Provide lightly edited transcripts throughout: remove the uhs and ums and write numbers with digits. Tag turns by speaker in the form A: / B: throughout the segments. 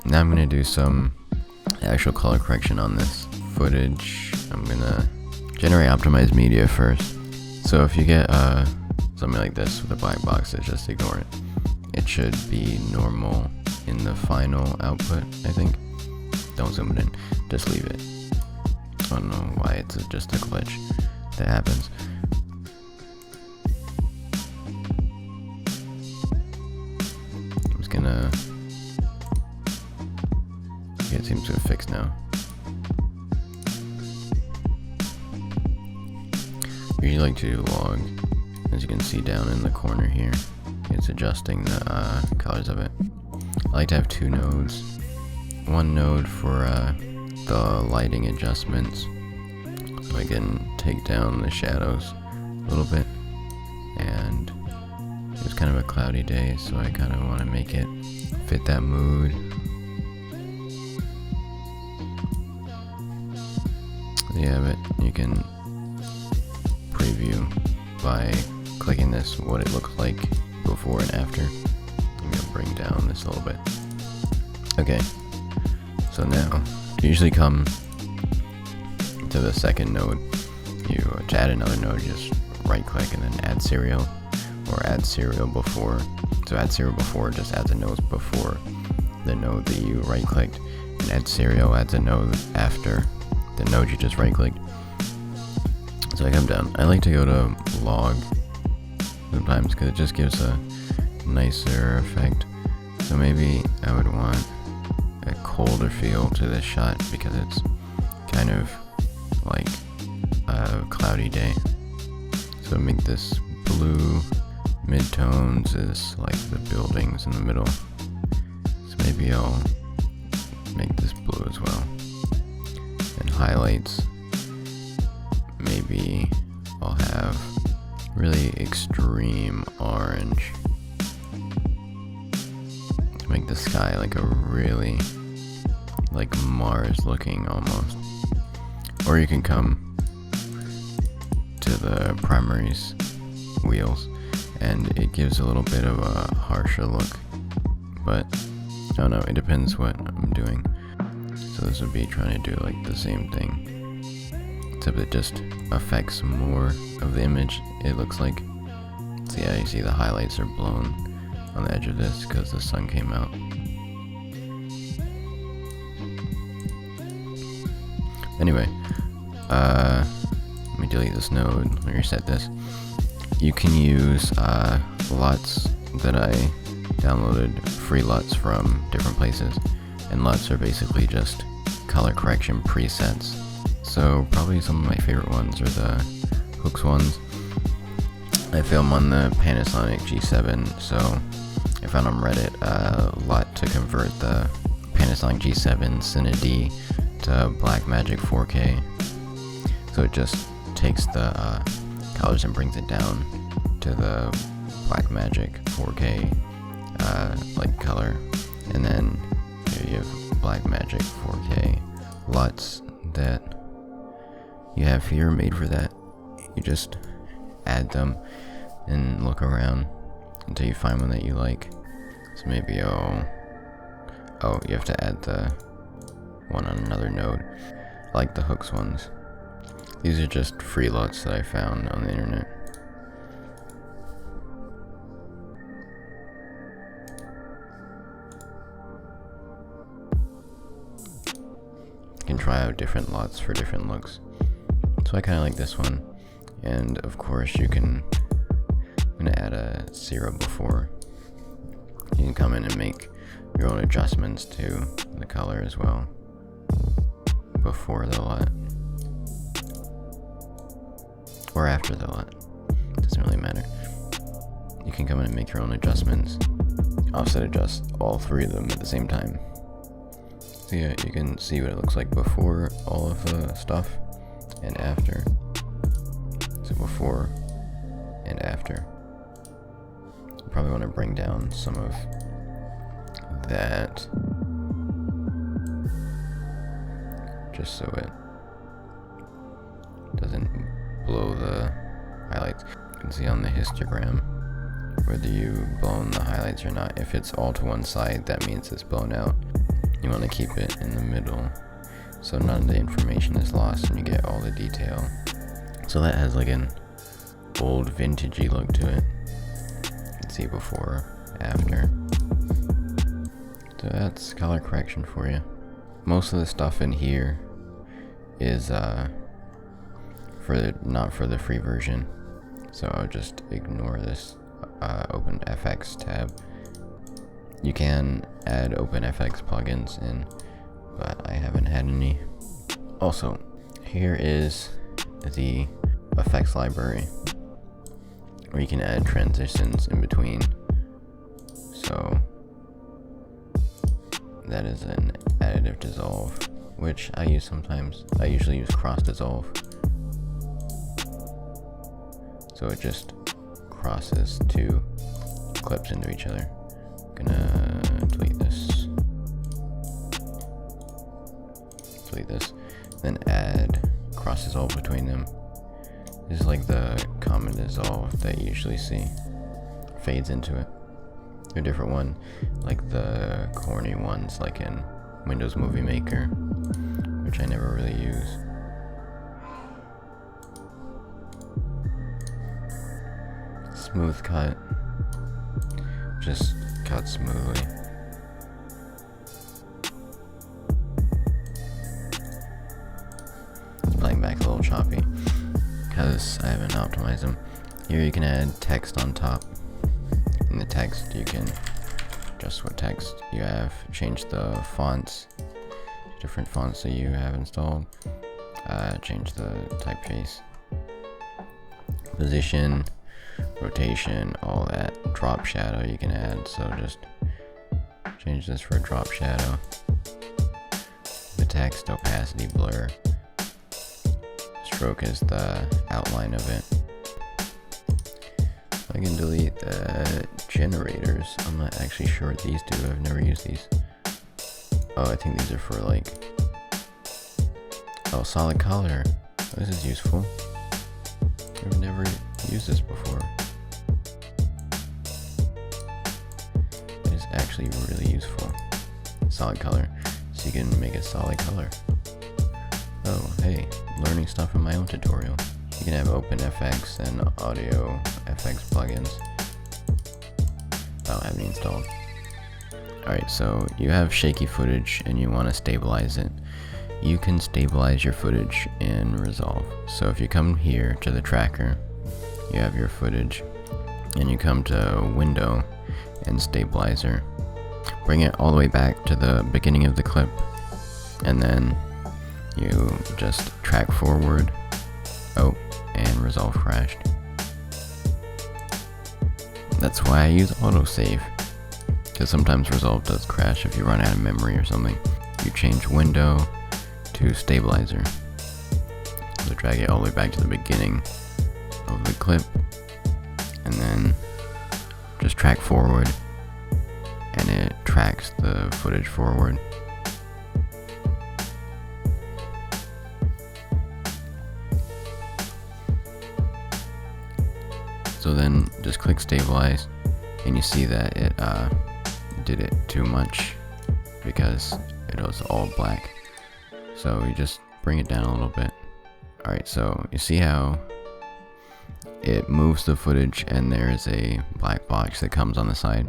A: Now I'm gonna do some actual color correction on this footage. I'm gonna generate optimized media first. So if you get something like this with a black box, just ignore it. It should be normal in the final output, I think. Don't zoom it in, just leave it. I don't know why it's just a glitch that happens. I'm just gonna... Yeah, it seems to have fixed now. Usually like to do log, as you can see down in the corner here. It's adjusting the colors of it. I like to have two nodes. One node for the lighting adjustments, so I can take down the shadows a little bit. And it was kind of a cloudy day, so I kind of want to make it fit that mood. There you have it. You can preview by clicking this what it looks like before and after. I'm gonna bring down this a little bit. Okay, so now you usually come to the second node. To add another node, you just right click and then add serial, or add serial before. So add serial before just adds a node before the node that you right clicked, and add serial adds a node after the node you just right clicked. So I come down. I like to go to log sometimes because it just gives a nicer effect. So maybe I would want a colder feel to this shot because it's kind of like a cloudy day. So make this blue, midtones is like the buildings in the middle. So maybe I'll make this blue as well. And highlights, maybe I'll have really extreme orange to make the sky like a really like Mars looking almost. Or you can come to the primaries wheels and it gives a little bit of a harsher look, but I don't know, it depends what I'm doing. So this would be trying to do like the same thing, except it just affects more of the image, it looks like. So yeah, you see the highlights are blown on the edge of this because the sun came out. Anyway, let me delete this node, let me reset this. You can use LUTs that I downloaded, free LUTs from different places. And LUTs are basically just color correction presets. So probably some of my favorite ones are the hooks ones. I film on the Panasonic G7, so I found on Reddit a LUT to convert the Panasonic G7 Cine D to Blackmagic 4K. So it just takes the colors and brings it down to the Blackmagic 4K like color, and then here you have Blackmagic 4K LUTs that you have here made for that. You just add them and look around until you find one that you like. So maybe you have to add the one on another node. I like the hooks ones. These are just free LUTs that I found on the internet. You can try out different LUTs for different looks. So I kind of like this one. And of course I'm gonna add a zero before. You can come in and make your own adjustments to the color as well before the LUT or after the LUT, doesn't really matter. You can come in and make your own adjustments, offset adjust all three of them at the same time. So yeah, you can see what it looks like before all of the stuff and after. So before and after. You probably want to bring down some of that just so it doesn't blow the highlights. You can see on the histogram whether you've blown the highlights or not. If it's all to one side, that means it's blown out. you want to keep it in the middle so none of the information is lost and you get all the detail. So that has like an old vintagey look to it. You can see before, after. So that's color correction for you. Most of the stuff in here is not for the free version, so I'll just ignore this Open FX tab. You can add OpenFX plugins in, but I haven't had any. Also, here is the effects library where you can add transitions in between. So that is an additive dissolve, which I use sometimes. I usually use cross dissolve. So it just crosses two clips into each other. Gonna delete this, then add cross dissolve between them. This is like the common dissolve that you usually see. Fades into it. A different one, like the corny ones like in Windows Movie Maker, which I never really use. Smooth cut. Just cut smoothly. It's playing back a little choppy because I haven't optimized them. Here you can add text on top. In the text you can adjust what text you have, change the fonts, different fonts that you have installed, change the typeface, position, rotation, all that. Drop shadow you can add, so just change this for a drop shadow. The text, opacity, blur. Stroke is the outline of it. I can delete generators. I'm not actually sure what these do. I've never used these. Oh, I think these are for like... Oh, solid color. This is useful. I've never used this before. It is actually really useful. Solid color. So you can make a solid color. Oh, hey. Learning stuff in my own tutorial. You can have OpenFX and Audio FX plugins. Oh, I haven't installed. Alright, so you have shaky footage and you want to stabilize it. You can stabilize your footage in Resolve. So if you come here to the tracker, you have your footage, and you come to Window and Stabilizer. Bring it all the way back to the beginning of the clip, and then you just track forward. Oh, and Resolve crashed. That's why I use autosave, because sometimes Resolve does crash if you run out of memory or something. You change Window to Stabilizer. So drag it all the way back to the beginning of the clip, and then just track forward, and it tracks the footage forward. So then just click stabilize, and you see that it did it too much because it was all black. So you just bring it down a little bit. Alright, so you see how it moves the footage and there's a black box that comes on the side.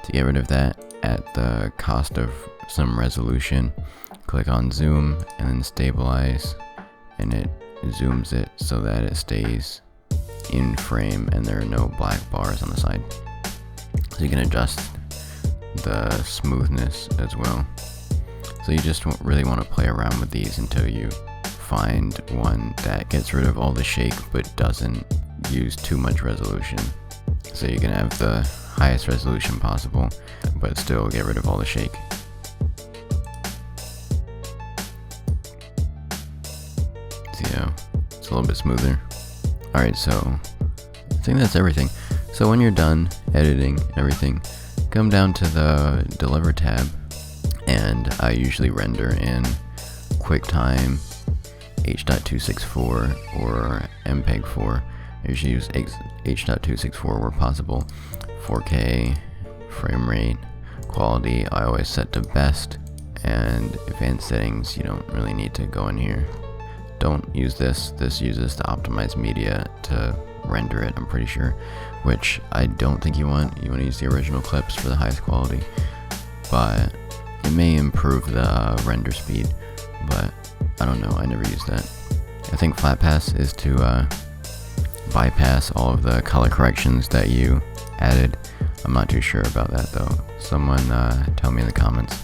A: To get rid of that at the cost of some resolution, click on zoom and then stabilize, and it zooms it so that it stays in frame and there are no black bars on the side. So you can adjust the smoothness as well. So you just really want to play around with these until you find one that gets rid of all the shake but doesn't use too much resolution. So you can have the highest resolution possible but still get rid of all the shake. So yeah, it's a little bit smoother. Alright, so I think that's everything. So when you're done editing everything, come down to the Deliver tab, and I usually render in QuickTime, H.264, or MPEG-4. I usually use H.264 where possible. 4K, frame rate, quality, I always set to best, and advanced settings, you don't really need to go in here. Don't use this. This uses to optimize media to render it, I'm pretty sure, which I don't think you want. You want to use the original clips for the highest quality, but it may improve the render speed, but I don't know, I never used that. I think flat pass is to bypass all of the color corrections that you added. I'm not too sure about that though. Someone tell me in the comments.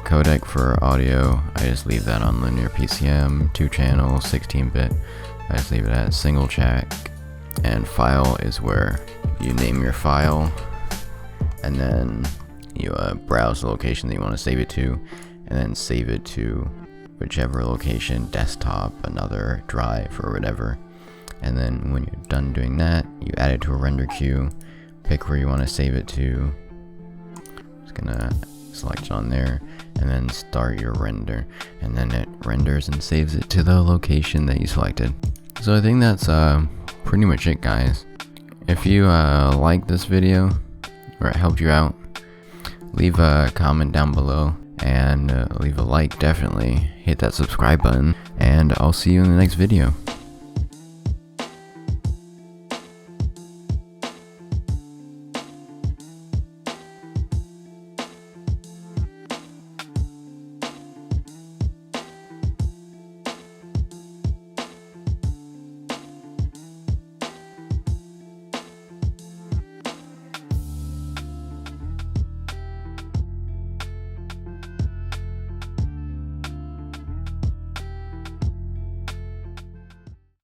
A: Codec for audio, I just leave that on linear PCM, 2 channel, 16-bit. I just leave it at single track. And file is where you name your file, and then you browse the location that you want to save it to, and then save it to whichever location, desktop, another drive, or whatever. And then when you're done doing that, you add it to a render queue, pick where you want to save it to. Just gonna select it on there, and then start your render, and then it renders and saves it to the location that you selected. So I think that's pretty much it, guys. If you liked this video, or it helped you out, leave a comment down below, and leave a like, definitely. Hit that subscribe button, and I'll see you in the next video.